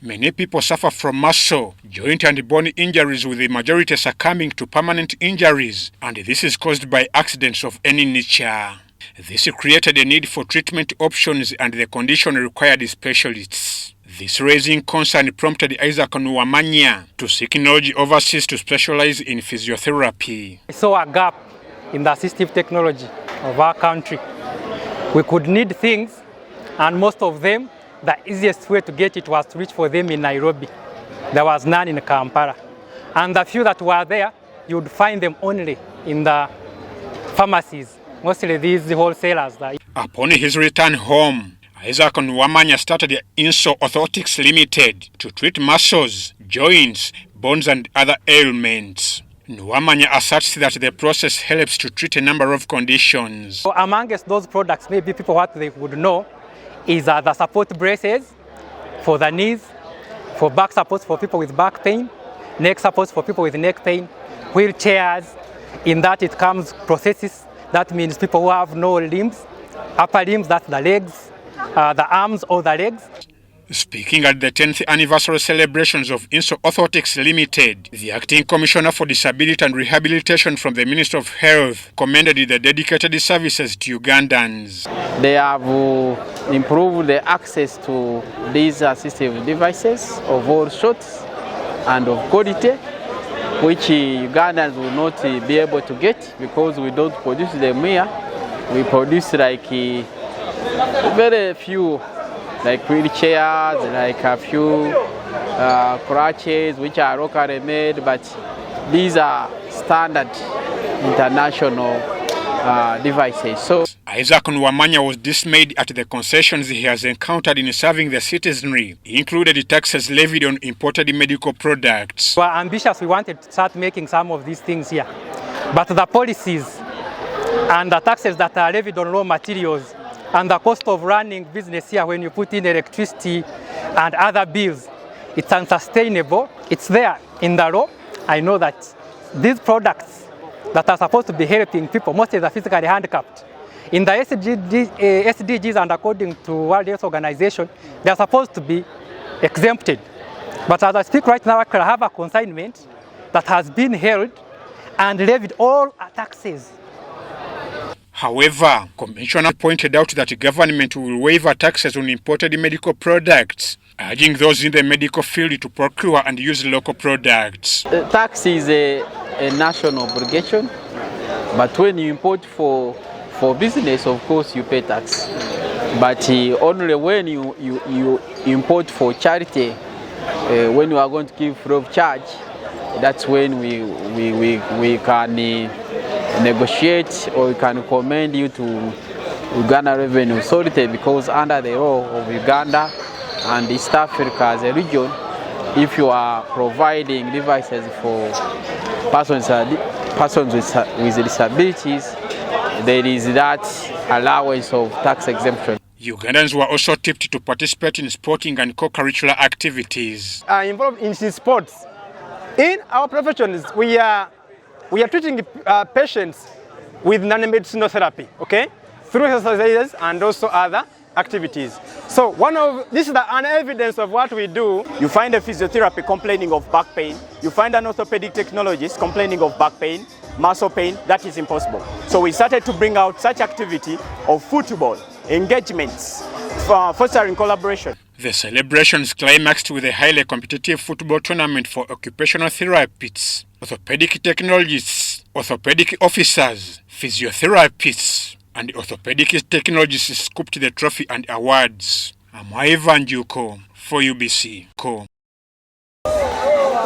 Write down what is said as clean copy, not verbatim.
Many people suffer from muscle, joint and bone injuries, with the majority succumbing to permanent injuries, and this is caused by accidents of any nature. This created a need for treatment options, and the condition required specialists. This raising concern prompted Isaac Nuwamanya to seek knowledge overseas to specialize in physiotherapy. I saw a gap in the assistive technology of our country. We could need things, and most of them, the easiest way to get it was to reach for them in Nairobi. There was none in Kampala. And the few that were there, you would find them only in the pharmacies, mostly these wholesalers. Upon his return home, Isaac Nuwamanya started Insol Orthotics Limited to treat muscles, joints, bones and other ailments. Nuwamanya asserts that the process helps to treat a number of conditions. So amongst those products, maybe people what they would know is the support braces for the knees, for back supports for people with back pain, neck supports for people with neck pain, wheelchairs. In that it comes prosthesis. That means people who have no limbs, upper limbs, that's the legs, the arms or the legs. Speaking at the 10th anniversary celebrations of Insol Orthotics Limited, the Acting Commissioner for Disability and Rehabilitation from the Ministry of Health commended the dedicated services to Ugandans. They have improved the access to these assistive devices of all sorts and of quality, which Ugandans will not be able to get because we don't produce them here. We produce like very few, like wheelchairs, like a few crutches which are locally made, but these are standard international devices. So Isaac Nuwamanya was dismayed at the concessions he has encountered in serving the citizenry, included taxes levied on imported medical products. We were ambitious, we wanted to start making some of these things here, but the policies and the taxes that are levied on raw materials and the cost of running business here when you put in electricity and other bills, it's unsustainable. It's there in the law. I know that these products that are supposed to be helping people, mostly the physically handicapped, in the SDGs and according to World Health Organization, they are supposed to be exempted. But as I speak right now, I have a consignment that has been held and levied all taxes. However, Commissioner pointed out that the government will waive taxes on imported medical products, urging those in the medical field to procure and use local products. Tax is a national obligation, but when you import for business, of course you pay tax. But only when you import for charity, when you are going to give free of charge, that's when we can negotiate, or we can recommend you to Uganda Revenue Authority, because under the law of Uganda and East Africa as a region, if you are providing devices for persons with disabilities, there is that allowance of tax exemption. Ugandans were also tipped to participate in sporting and co-curricular activities. Involved in sports. In our professions, we are treating patients with non-medicinal therapy, okay, through exercises and also other activities. So this is an evidence of what we do. You find a physiotherapy complaining of back pain. You find an orthopedic technologist complaining of back pain, muscle pain. That is impossible. So we started to bring out such activity of football, engagements, fostering collaboration. The celebrations climaxed with a highly competitive football tournament for occupational therapists, orthopedic technologists, orthopedic officers, physiotherapists, and orthopedic technologists scooped the trophy and awards. I'm Waive for UBC.